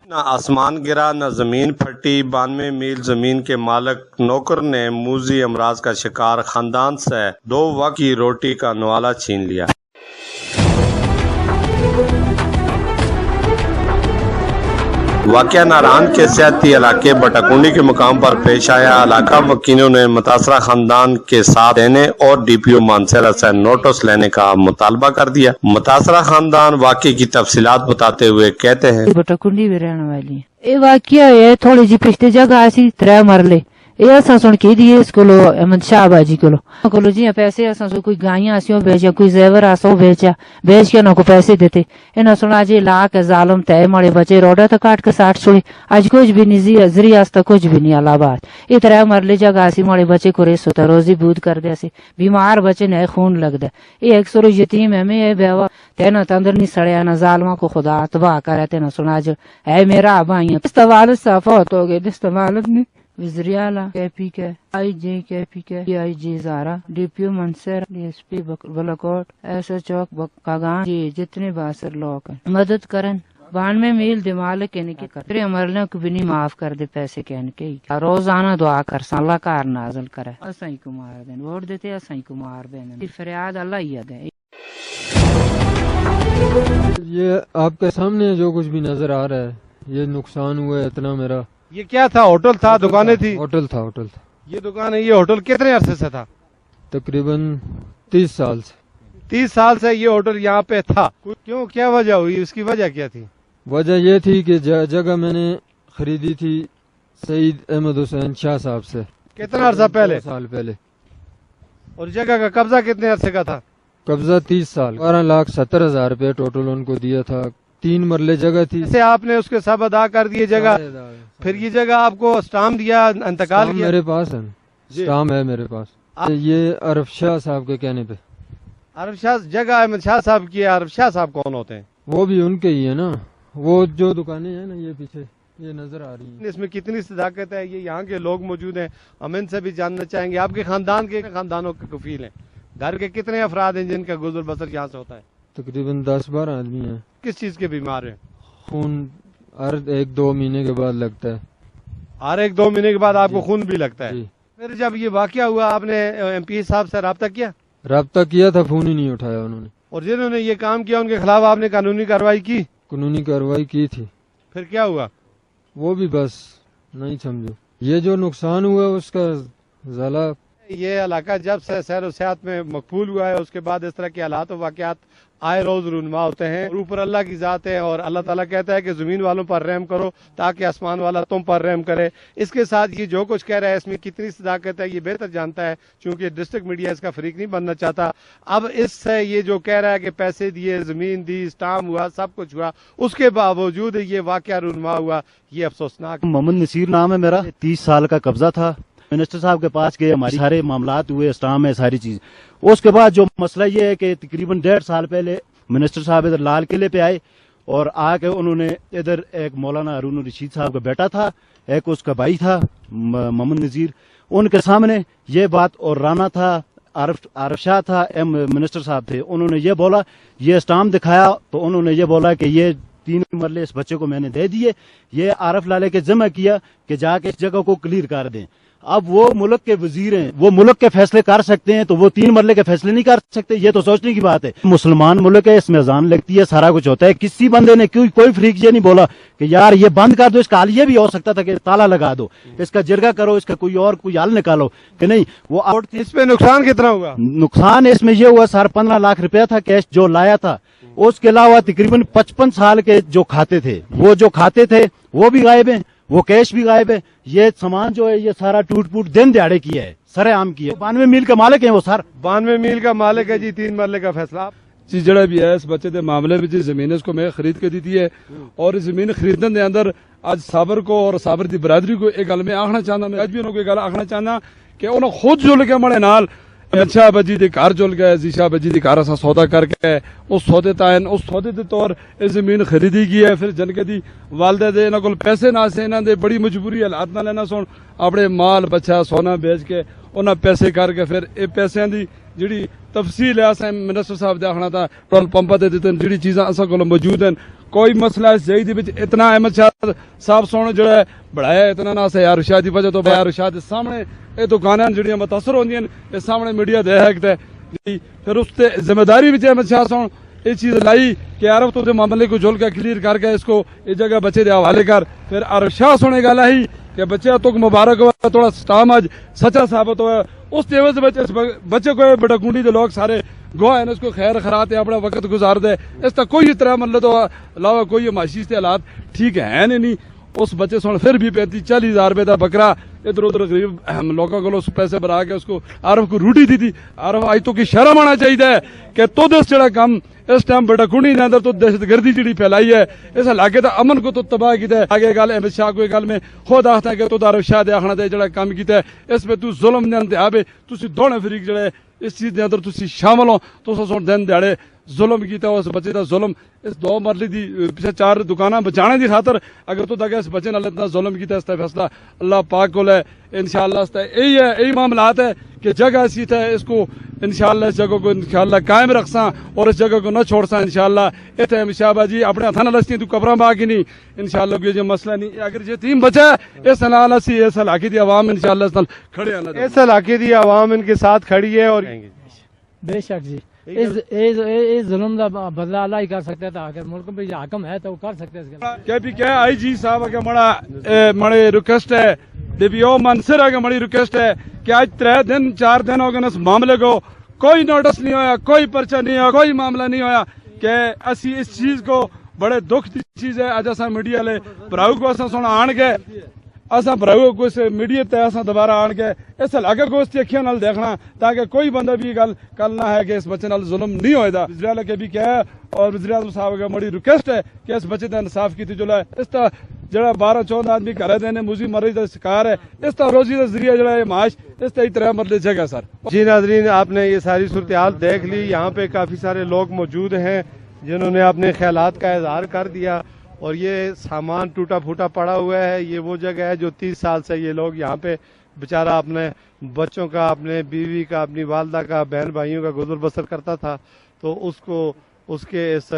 نہ آسمان گرا نہ زمین پھٹی 92 میل زمین کے مالک نوکر نے موذی امراض کا شکار خاندان سے 2 وقت کی روٹی کا نوالہ چھین لیا۔ واقعہ ناران کے سیاحتی علاقے بٹاکنڈی کے مقام پر پیش آیا۔ علاقہ وکیلوں نے متاثرہ خاندان کے ساتھ دینے اور ڈی پی او مانسہرہ سے نوٹس لینے کا مطالبہ کر دیا۔ متاثرہ خاندان واقعے کی تفصیلات بتاتے ہوئے کہتے ہیں، بٹاکنڈی میں رہنے والی ہیں۔ یہ واقعہ ہے تھوڑی جی پچھتے جگہ ایسی 3 مرلے یہ اساں سن کی دیے اس کو احمد شاہ باجی کو جی پیسے اساں سو کوئی گائیاں اسیوں بیچا کوئی زیور اسو بیچ کے نہ کو پیسے دیتے انہاں سنا جی لا کے ظالم تے مڑے بچے روڈا تو کاٹ کے ساٹ چھوڑی اج کچھ بھی نہیں ذریعہ اس کچھ بھی نہیں اللہ بات یہ 3 مرلے جگہ اسی مڑے بچے کو ریس ہوتا روزی بود کر دے سی بیمار بچے نے خون لگ دے یہ ایک سو یتیم ہے میں بیوا تینا تندر نہیں سڑیا نہ ظالماں کو خدا تباہ کرے تے نہ سنا جو اے میرا بھائیاں استوال صفات ہو گئے استوال نہیں وزریالا کے پی کے آئی جے K P K P I G Hazara D P O Mansehra D S P Balakot S H O Kaghan جی جتنے باثر لوگ مدد کرن 92 میل دمال کہنے کے کرتے مرلوں کو بھی نہیں معاف کر دے پیسے کہنے کے روزانہ دعا کر سا اللہ کار نازل کرے اسائی کو مار دین ووٹ دیتے اسائی کو مار دین فریاد اللہ ہی دے۔ یہ آپ کے سامنے جو کچھ بھی نظر آ رہا ہے یہ نقصان ہوا ہے اتنا میرا۔ یہ کیا تھا؟ ہوٹل تھا؟ دکانیں تھی؟ ہوٹل تھا۔ یہ دکان ہے، یہ ہوٹل کتنے عرصے سے تھا؟ تقریباً 30 سال سے۔ 30 سال سے یہ ہوٹل یہاں پہ تھا؟ کیوں، کیا وجہ ہوئی؟ اس کی وجہ کیا تھی؟ وجہ یہ تھی کہ جگہ میں نے خریدی تھی سعید احمد حسین شاہ صاحب سے۔ کتنا عرصہ پہلے؟ 2 سال پہلے۔ اور جگہ کا قبضہ کتنے عرصے کا تھا؟ قبضہ 30 سال 12,70,000 روپے ٹوٹل ان کو دیا تھا۔ 3 مرلے جگہ تھی۔ جیسے آپ نے اس کے سب ادا کر دیے جگہ، پھر یہ جگہ آپ کو اسٹام دیا، انتقال کیا؟ میرے پاس ہے اسٹام ہے میرے پاس۔ یہ عرف شاہ صاحب کے کہنے پہ۔ عرف شاہ جگہ احمد شاہ صاحب کی ہے۔ عرف شاہ صاحب کون ہوتے ہیں؟ وہ بھی ان کے ہی ہے نا، وہ جو دکانیں ہیں نا یہ پیچھے یہ نظر آ رہی ہیں۔ اس میں کتنی صداقت ہے؟ یہ یہاں کے لوگ موجود ہیں، ہم ان سے بھی جاننا چاہیں گے۔ آپ کے خاندانوں کے کفیل ہیں، گھر کے کتنے افراد ہیں جن کا گزر بسر یہاں سے ہوتا ہے؟ تقریباً 10-12 آدمی ہیں۔ کس چیز کے بیمار ہیں؟ خون ہر 1-2 مہینے کے بعد لگتا ہے۔ ہر 1-2 مہینے کے بعد آپ کو خون بھی لگتا ہے؟ جی۔ پھر جب یہ واقعہ ہوا آپ نے ایم پی صاحب سے رابطہ کیا؟ رابطہ کیا تھا، فون ہی نہیں اٹھایا انہوں نے۔ اور جنہوں نے یہ کام کیا ان کے خلاف آپ نے قانونی کارروائی کی؟ قانونی کارروائی کی تھی۔ پھر کیا ہوا؟ وہ بھی بس نہیں سمجھو۔ یہ جو نقصان ہوا اس کا ازالہ۔ یہ علاقہ جب سے سیر و سیاحت میں مقبول ہوا ہے اس کے بعد اس طرح کے حالات و واقعات آئے روز رونما ہوتے ہیں، اور اوپر اللہ کی ذات ہے اور اللہ تعالیٰ کہتا ہے کہ زمین والوں پر رحم کرو تاکہ آسمان والا تم پر رحم کرے۔ اس کے ساتھ یہ جو کچھ کہہ رہا ہے اس میں کتنی صداقت ہے یہ بہتر جانتا ہے، چونکہ ڈسٹرکٹ میڈیا اس کا فریق نہیں بننا چاہتا۔ اب اس سے یہ جو کہہ رہا ہے کہ پیسے دیے، زمین دی، اسٹام ہوا، سب کچھ ہوا، اس کے باوجود یہ واقعہ رونما ہوا، یہ افسوسناک۔ محمد نصیر نام ہے میرا، 30 سال کا قبضہ تھا۔ منسٹر صاحب کے پاس گئے، ہمارے سارے معاملات ہوئے، اسٹام ہے، ساری چیز۔ اس کے بعد جو مسئلہ یہ ہے کہ تقریباً 1.5 سال پہلے منسٹر صاحب ادھر لال قلعے پہ آئے اور آ کے انہوں نے ادھر ایک مولانا ہارون الرشید صاحب کا بیٹا تھا، ایک اس کا بھائی تھا محمد نذیر، ان کے سامنے یہ بات، اور رانا تھا، عارف شاہ تھا، منسٹر صاحب تھے، انہوں نے یہ بولا، یہ اسٹام دکھایا تو انہوں نے یہ بولا کہ یہ 3 مرلے اس بچے کو میں نے دے دیے، یہ عارف لالے کے ذمہ کیا کہ جا کے اس جگہ کو کلیئر کر دیں۔ اب وہ ملک کے وزیر ہیں، وہ ملک کے فیصلے کر سکتے ہیں تو وہ 3 مرلے کے فیصلے نہیں کر سکتے؟ یہ تو سوچنے کی بات ہے۔ مسلمان ملک ہے، اس میں اذان لگتی ہے، سارا کچھ ہوتا ہے۔ کسی بندے نے کوئی فریق یہ نہیں بولا کہ یار یہ بند کر دو، اس کا حل یہ بھی ہو سکتا تھا کہ تالا لگا دو، اس کا جرگہ کرو، اس کا کوئی حل نکالو، کہ نہیں وہ اس پہ نقصان کتنا ہوا؟ نقصان اس میں یہ ہوا 15.5 لاکھ روپیہ تھا کیش جو لایا تھا، اس کے علاوہ تقریباً 55 سال کے جو کھاتے تھے، وہ جو کھاتے تھے وہ بھی غائب ہیں، وہ کیش بھی غائب ہے۔ یہ سامان جو ہے یہ سارا ٹوٹ پوٹ دن دیہڑے کیا ہے، سرے عام کی ہے۔ 92 میل کا مالک ہے وہ سر، 92 میل کا مالک ہے جی۔ 3 مرلے کا فیصلہ جی جڑا بھی ہے اس بچے دے معاملے میں جی زمین اس کو میں خرید کے دیتی ہے، اور اس زمین خریدنے دے اندر اج صابر کو اور صابر دی برادری کو ایک گل میں آخنا چاہنا، میں اج بھی انہوں کو ایک گل آخنا چاہنا کہ انہوں خود جل کے مڑے نال شاہ بجی دے گھر جل گئے، شاہ بجی دے گھر اسا سودا کر کے اس سودے تائن اس سودے دے طور یہ زمین خریدی گئی ہے۔ پھر جن کے دی والدہ دے انہاں کول پیسے نہ سے، انہاں دے بڑی مجبوری حالات نہ لینا سن اپنے مال بچہ سونا بیچ کے انہاں پیسے کر کے پھر اے پیسیاں دی جڑی تفصیل ہے اساں منسٹر صاحب دے آکھنا تھا پٹرول پمپاں تے دتن جڑی چیزاں اساں کول موجود ہیں کوئی مسئلہ اس جائی دی وچ اتنا احمد شاہ صاحب سونے جڑا ہے بڑھایا اتنا نہ سے یار شاہ دی وجہ تو یار شاہ دے سامنے اے دکاناں جڑیاں متاثر ہوندیاں اے سامنے میڈیا دے ہے کہ پھر اس تے ذمہ داری وچ احمد شاہ سون یہ چیز لائی کہ عرب تو معاملے کو جول کے کلیئر کر کے اس کو یہ جگہ بچے دے حوالے کر پھر عرب شاہ سونے گل آئی کہ بچے تو مبارک ہوا تھوڑا سٹام اج سچا ثابت ہوا اس دیوز اس بچے کو بڑا گونڈی دے لوگ سارے گواہ ہیں اس کو خیر خرات اپنا وقت گزار دے اس تک کوئی طرح مطلب تو علاوہ کوئی معاشی سے حالات ٹھیک ہیں نہیں اس بچے سن پھر بھی 35-40 ہزار روپے کا بکرا ادھر ادھر غریب لوگوں کو پیسے بنا کے اس کو عرب کو روٹی دی تھی عرب آج تو کی شرم آنا چاہیے کہ تو دس جڑا کام اس ٹائم بڑا کنڈی نے اندر تو دہشت گردی جڑی پھیلائی ہے اس علاقے دا امن کو تو تباہ کیتا ہے آگے گل احمد شاہ کو گل میں خود آختا ہے کہ تو عرب شاہ دے آخنا دے جڑا کام کیتا ہے اس پہ تو ظلم دے انتہا پہ تسی دونوں فریق جڑے اس چیز دے اندر تسی شامل ہو تو سن دن دیہڑے ظلم کیتا اس بچے دا ظلم اس 2 مرلے دی پیچھے 4 دکاناں بچانے دی خاطر اگر تو تک اس بچے نال اتنا ظلم کیتا اس تے فیصلہ اللہ پاک کو ہے انشاءاللہ اس تے یہی معاملات ہے کہ جگہ اسی تے اس کو انشاءاللہ اس جگہ کو انشاءاللہ قائم رکھساں اور اس جگہ کو نہ چھوڑساں انشاءاللہ ایتھے مشابہ جی اپنے ہتھاں نال استی تو قبراں باقی نہیں انشاءاللہ کوئی جو مسئلہ نہیں اگر یہ ٹیم بچا ہے اس نال اسی اس علاقے دی عوام انشاءاللہ اس نال کھڑے ہیں اس علاقے دی عوام ان کے ساتھ کھڑی ہے اور بے شک جی اس ظلم دا بدلہ اللہ ہی کر سکتا ہے اگر ملک پہ حاکم ہے تو وہ کر سکتے ہیں کہ بھی کیا آئی جی صاحب کے مڑے ریکویسٹ ہے ڈی پی او منصر ہے کہ مڑی ریکویسٹ ہے کہ آج 3-4 دن ہو گئے اس معاملے کو کوئی نوٹس نہیں ہویا کوئی پرچہ نہیں ہوا کوئی معاملہ نہیں ہویا کہ اسی اس چیز کو بڑے دکھ دی چیز ہے اج اساں میڈیا لے براؤ کو اساں سن آن کے اساں براؤ کو اس میڈیا تے اساں دوبارہ آن کے اس علاقے کو اس اکھیاں نال دیکھنا تاکہ کوئی بندہ بھی گل کل نہ ہے کہ اس بچے نال ظلم نہیں ہوئے دا وزیر اعلیٰ کے بھی کیا ہے اور وزیر اعظم صاحب کا بڑی ریکویسٹ ہے کہ اس بچے دا انصاف کیتی جلا ہے اس طرح جڑا 12-14 آدمی گھر دینے موزی مرض کا شکار ہے اس طرح روزی کا ذریعہ جڑا ہے معاش اس طرح طرح مطلب جگہ سر جی ناظرین آپ نے یہ ساری صورتحال دیکھ لی یہاں پہ کافی سارے لوگ موجود ہیں جنہوں نے اپنے خیالات کا اظہار کر دیا اور یہ سامان ٹوٹا پھوٹا پڑا ہوا ہے یہ وہ جگہ ہے جو 30 سال سے یہ لوگ یہاں پہ بیچارہ اپنے بچوں کا اپنے بیوی کا اپنی والدہ کا بہن بھائیوں کا گزر بسر کرتا تھا تو اس کے اس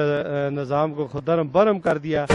نظام کو درم برم کر دیا